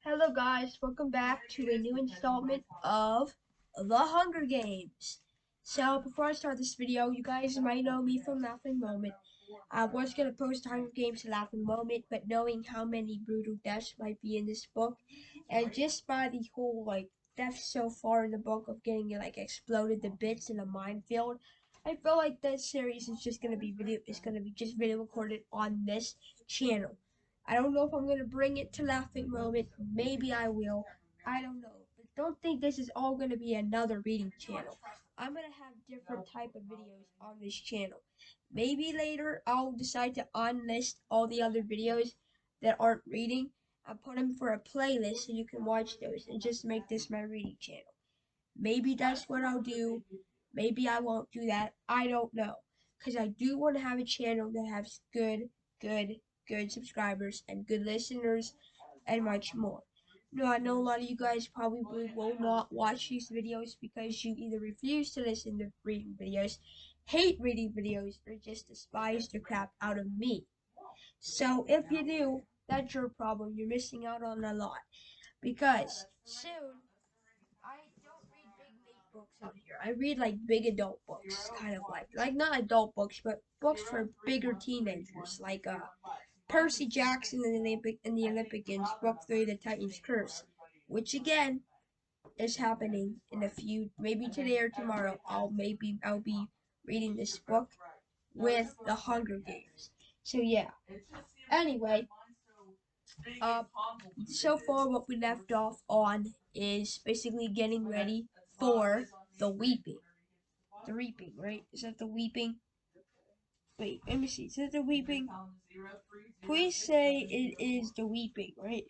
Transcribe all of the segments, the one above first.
Hello guys, welcome back to a new installment of The Hunger Games. So before I start this video, you guys might know me from Laughing Moment. I was going to post Hunger Games to Laughing Moment, but knowing how many brutal deaths might be in this book, and just by the whole death so far in the book of getting exploded to bits in a minefield, I feel like this series is just going to be just video recorded on this channel. I don't know if I'm going to bring it to Laughing Moment. Maybe I will. I don't know. But don't think this is all going to be another reading channel. I'm going to have different type of videos on this channel. Maybe later I'll decide to unlist all the other videos that aren't reading and put them for a playlist so you can watch those and just make this my reading channel. Maybe that's what I'll do. Maybe I won't do that. I don't know. Because I do want to have a channel that has good subscribers and good listeners and much more. No, I know a lot of you guys probably will not watch these videos because you either refuse to listen to reading videos, hate reading videos, or just despise the crap out of me. So if you do, that's your problem. You're missing out on a lot. Because soon I don't read big mate books on here. I read big adult books, kind of like not adult books, but books for bigger teenagers, like Percy Jackson and the Olympians, Book 3, The Titan's Curse, which again is happening in a few, maybe today or tomorrow. I'll be reading this book with the Hunger Games. So yeah. Anyway, uh, so far what we left off on is basically getting ready for the weeping. The reaping, right? Is that the weeping? Wait, let me see. Is that the weeping? Please say it is the weeping, right?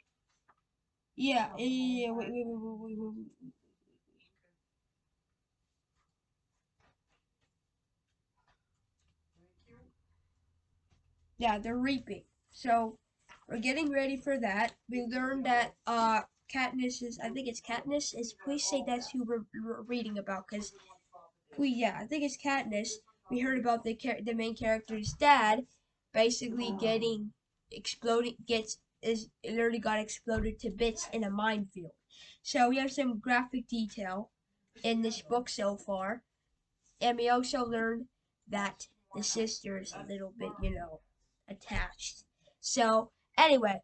Yeah, yeah, wait. Yeah, they're reaping. So we're getting ready for that. We learned that Katniss is, I think it's Katniss. Is please say that's who we're reading about, cause yeah, I think it's Katniss. We heard about the main character's dad, basically getting exploding gets is literally got exploded to bits in a minefield. So we have some graphic detail in this book so far, and we also learned that the sister is a little bit, attached. So anyway,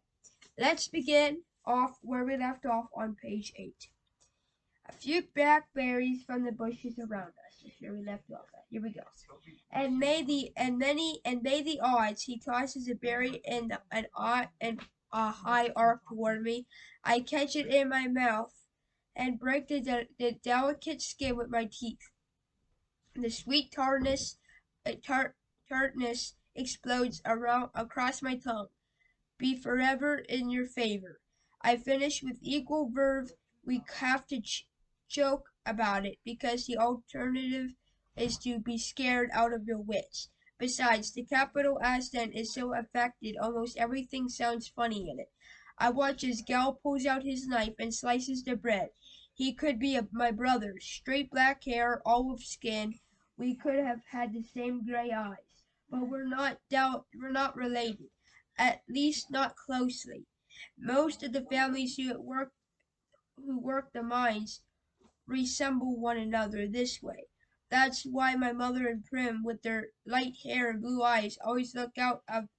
let's begin off where we left off on page 8. A few blackberries from the bushes around us. Here we left off at. Here we go. And may the odds he tosses a berry in a high arc toward me. I catch it in my mouth and break the delicate skin with my teeth. The sweet tartness explodes around across my tongue. Be forever in your favor. I finish with equal verve. We have to joke about it because the alternative is to be scared out of your wits. Besides, the capital accent is so affected, almost everything sounds funny in it. I watch as Gal pulls out his knife and slices the bread. He could be my brother, straight black hair, olive skin. We could have had the same gray eyes, but we're not related, at least not closely. Most of the families who work the mines resemble one another this way. That's why my mother and Prim, with their light hair and blue eyes, always look out of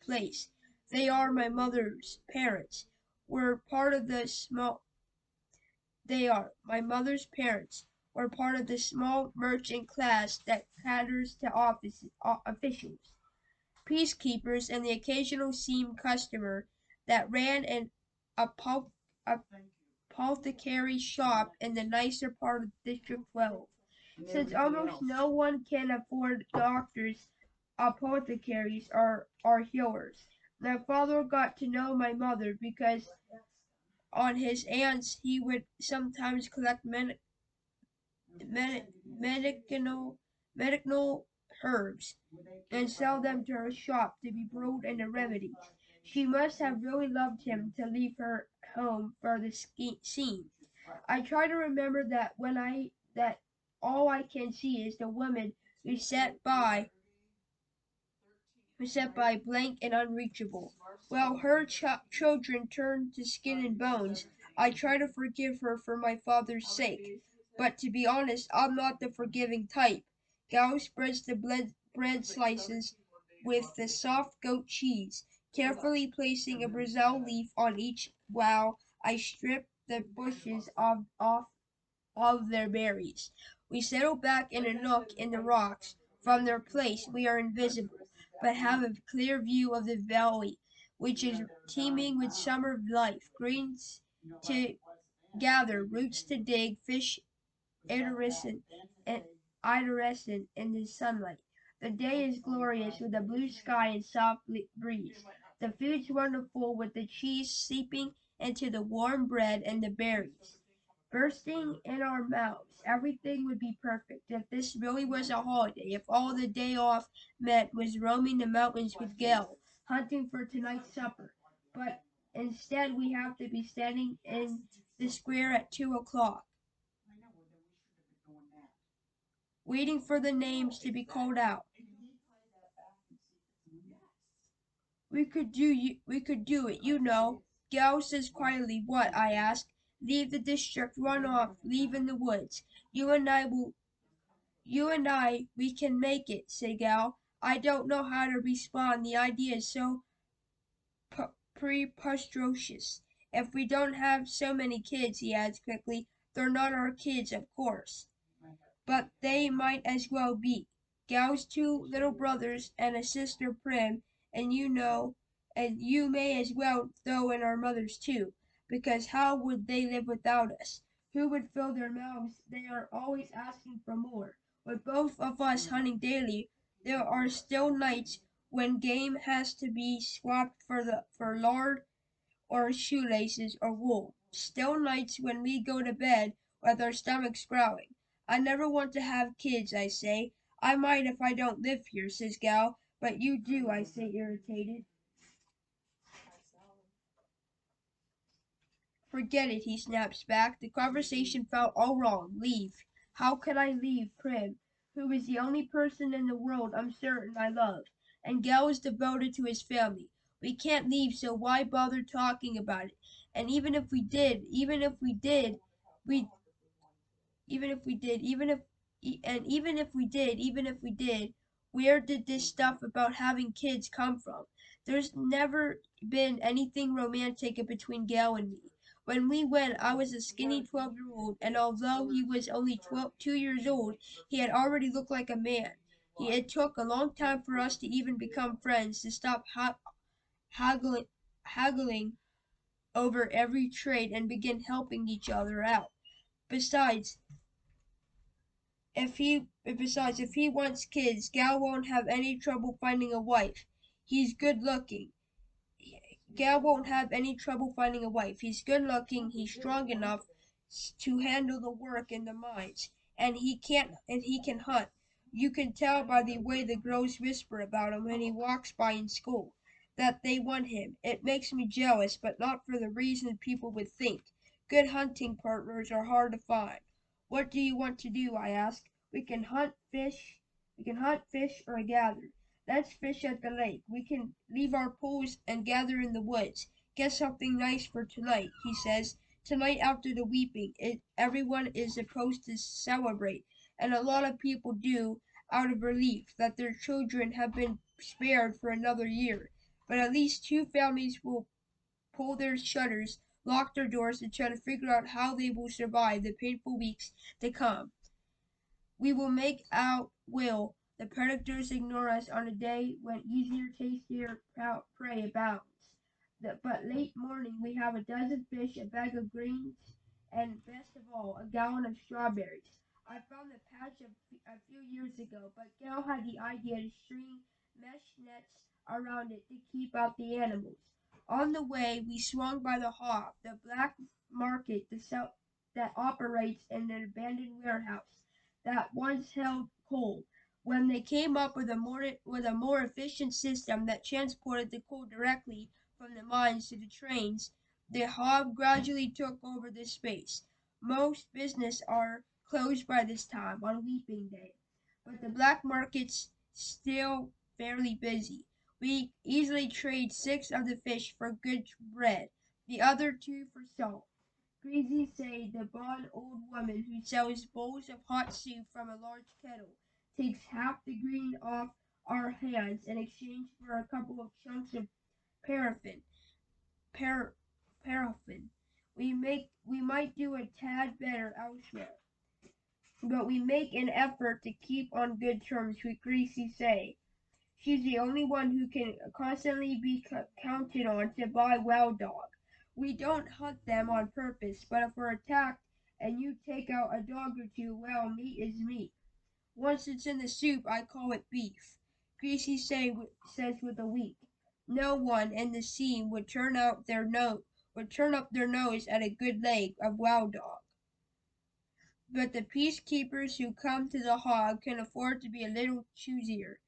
place. They are my mother's parents. We're part of the small. They are my mother's parents. We're part of the small merchant class that caters to officials, peacekeepers, and the occasional seam customer that ran an apothecary shop in the nicer part of District 12. Since almost no one can afford doctors, apothecaries are healers. My father got to know my mother because on his aunts he would sometimes collect medicinal herbs and sell them to her shop to be brewed into remedies. She must have really loved him to leave her home for the scene. I try to remember that all I can see is the woman who sat by beset by blank and unreachable. While her children turn to skin and bones, I try to forgive her for my father's sake. But to be honest, I'm not the forgiving type. Gal spreads the bread slices with the soft goat cheese, carefully placing a Brazil leaf on each while I strip the bushes of their berries. We settle back in a nook in the rocks. From their place we are invisible, but have a clear view of the valley, which is teeming with summer life, greens to gather, roots to dig, fish iridescent and iridescent in the sunlight. The day is glorious with a blue sky and soft breeze. The food's wonderful with the cheese seeping into the warm bread and the berries bursting in our mouths. Everything would be perfect if this really was a holiday, if all the day off meant was roaming the mountains with Gil, hunting for tonight's supper. But instead we have to be standing in the square at 2 o'clock, waiting for the names to be called out. We could do it, you know. Gal says quietly, what? I ask. Leave the district, run off, leave in the woods. You and I will we can make it, said Gal. I don't know how to respond. The idea is so preposterous. If we don't have so many kids, he adds quickly, they're not our kids, of course. But they might as well be. Gal's two little brothers and a sister Prim, and you may as well throw in our mothers too, because how would they live without us? Who would fill their mouths? They are always asking for more. With both of us hunting daily, there are still nights when game has to be swapped for lard or shoelaces or wool. Still nights when we go to bed with our stomachs growling. I never want to have kids, I say. I might if I don't live here, says Gal. But you do, I say, irritated. Forget it, he snaps back. The conversation felt all wrong. Leave. How could I leave Prim, who is the only person in the world I'm certain I love? And Gal is devoted to his family. We can't leave, so why bother talking about it? And we even if we did, where did this stuff about having kids come from? There's never been anything romantic between Gail and me. When we went, I was a skinny 12-year-old, and although he was only 2 years old, he had already looked like a man. It took a long time for us to even become friends, to stop haggling, haggling over every trade and begin helping each other out. Besides, if he wants kids, Gal won't have any trouble finding a wife. He's good looking. Gal won't have any trouble finding a wife. He's good looking. He's strong enough to handle the work in the mines, and he can hunt. You can tell by the way the girls whisper about him when he walks by in school that they want him. It makes me jealous, but not for the reason people would think. Good hunting partners are hard to find. What do you want to do? I ask. We can hunt fish. We can hunt fish or gather. Let's fish at the lake. We can leave our poles and gather in the woods. Get something nice for tonight, he says. Tonight after the weeping, everyone is supposed to celebrate, and a lot of people do out of relief that their children have been spared for another year. But at least two families will pull their shutters, lock their doors, and try to figure out how they will survive the painful weeks to come. We will make out will the predators ignore us on a day when easier, tastier prey abounds. But late morning we have a dozen fish, a bag of greens, and best of all, a gallon of strawberries. I found the patch a few years ago, but Gail had the idea to string mesh nets around it to keep out the animals. On the way, we swung by the Hop, the black market that operates in an abandoned warehouse that once held coal. When they came up with a more efficient system that transported the coal directly from the mines to the trains, the Hob gradually took over this space. Most business are closed by this time on weeping day, but the black market's still fairly busy. We easily trade 6 of the fish for good bread, the other 2 for salt. Greasy say the blonde old woman who sells bowls of hot soup from a large kettle takes half the green off our hands in exchange for a couple of chunks of paraffin. Par- paraffin. We might do a tad better elsewhere, but we make an effort to keep on good terms with Greasy say. She's the only one who can constantly be counted on to buy wild dog. We don't hunt them on purpose, but if we're attacked and you take out a dog or two, well, meat is meat. Once it's in the soup, I call it beef. Greasy says with a wink. No one in the scene would turn up their nose at a good leg of wild dog. But the peacekeepers who come to the hog can afford to be a little choosier.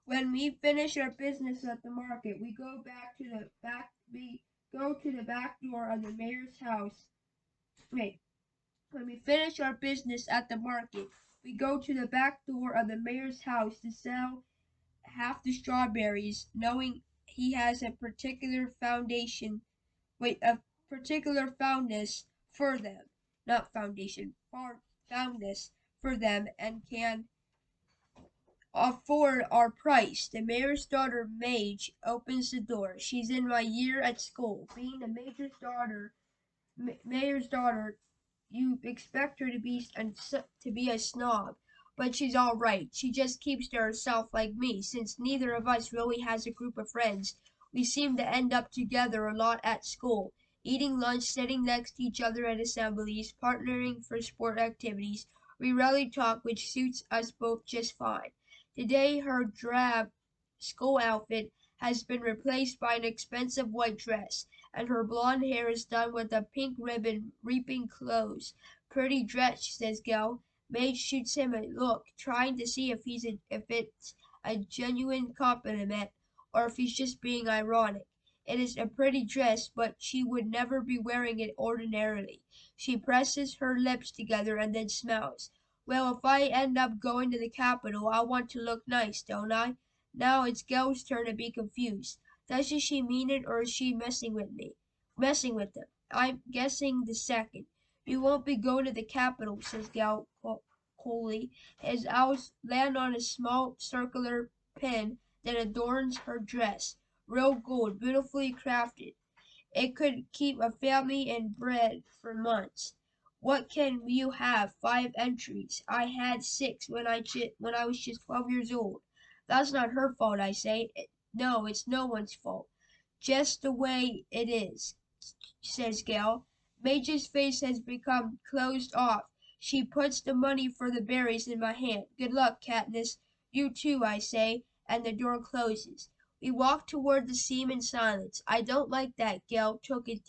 When we finish our business at the market, we go to the back door of the mayor's house. Wait, when we finish our business at the market, we go to the back door of the mayor's house to sell half the strawberries, knowing he has a particular fondness for them. Not foundation, fondness for them and can afford our price. The mayor's daughter, Mage, opens the door. She's in my year at school. Being the mayor's daughter, you expect her to be a snob, but she's all right. She just keeps to herself like me. Since neither of us really has a group of friends, we seem to end up together a lot at school, eating lunch, sitting next to each other at assemblies, partnering for sport activities. We rarely talk, which suits us both just fine. Today, her drab school outfit has been replaced by an expensive white dress, and her blonde hair is done with a pink ribbon reaping clothes. Pretty dress, says Gil. Maid shoots him a look, trying to see if it's a genuine compliment or if he's just being ironic. It is a pretty dress, but she would never be wearing it ordinarily. She presses her lips together and then smiles. Well, if I end up going to the Capitol, I want to look nice, don't I? Now it's Gil's turn to be confused. Doesn't she mean it, or is she messing with me? Messing with them. I'm guessing the second. You won't be going to the Capitol, says Gil coolly. His eyes land on a small circular pin that adorns her dress. Real gold, beautifully crafted. It could keep a family in bread for months. What can you have? 5 entries. I had 6 when I was just 12 years old. That's not her fault, I say. No, it's no one's fault. Just the way it is, says Gail. Mage's face has become closed off. She puts the money for the berries in my hand. Good luck, Katniss. You too, I say, and the door closes. We walk toward the seam in silence. I don't like that. Gail took a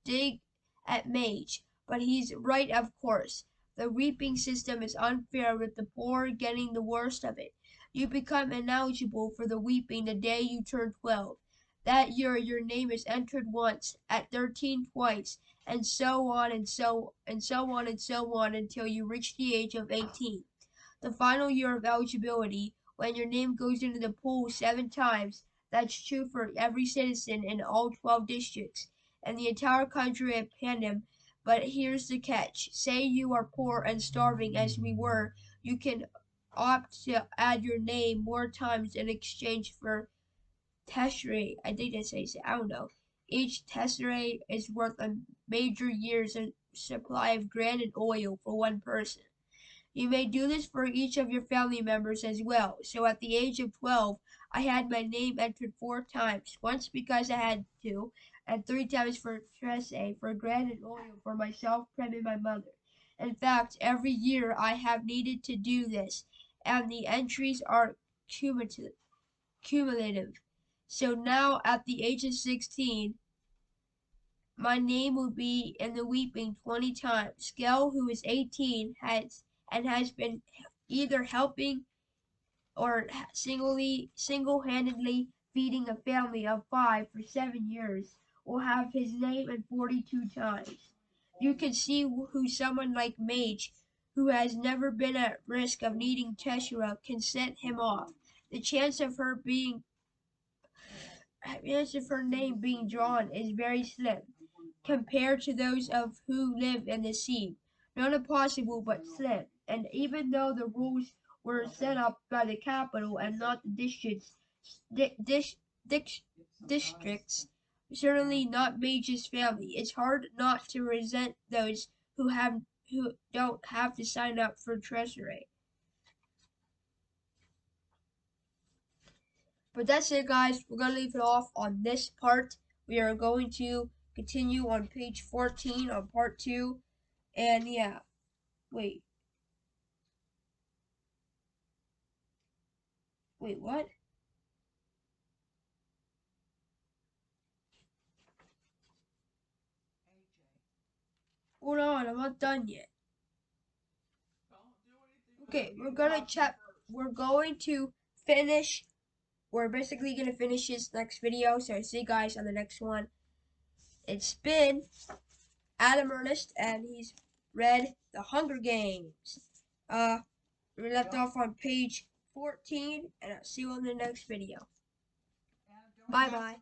dig at Mage, but he's right, of course. The reaping system is unfair, with the poor getting the worst of it. You become ineligible for the weeping the day you turn 12. That year your name is entered once, at 13 twice, and so on and so on and so on until you reach the age of 18. The final year of eligibility, when your name goes into the pool 7 times. That's true for every citizen in all 12 districts and the entire country of Panem. But here's the catch. Say you are poor and starving as we were, you can opt to add your name more times in exchange for tesserae. I think that's how you say it. I don't know. Each tesserae is worth a major year's supply of grain and oil for one person. You may do this for each of your family members as well. So at the age of 12, I had my name entered 4 times. Once because I had to, and 3 times for tesserae, for grain and oil for myself, Prem, and my mother. In fact, every year I have needed to do this, and the entries are cumulative. So now, at the age of 16, my name will be in the weeping 20 times. Gail, who is 18, has been either helping or single-handedly feeding a family of 5 for 7 years, will have his name in 42 times. You can see who someone like Mage, who has never been at risk of needing Tessera, can set him off. The chance of her being chances of her name being drawn is very slim compared to those of who live in the sea. Not impossible, but slim. And even though the rules were set up by the capital and not the di- dish, districts, certainly not Mage's family, it's hard not to resent those who don't have to sign up for treasury. But that's it, guys. We're gonna leave it off on this part. We are going to continue on page 14 on part 2. And yeah, wait, what? Hold on, I'm not done yet. Okay, we're going to finish. We're basically gonna finish this next video. So see you guys on the next one. It's been Adam Ernest, and he's read The Hunger Games. We left off on page 14, and I'll see you on the next video. Bye bye.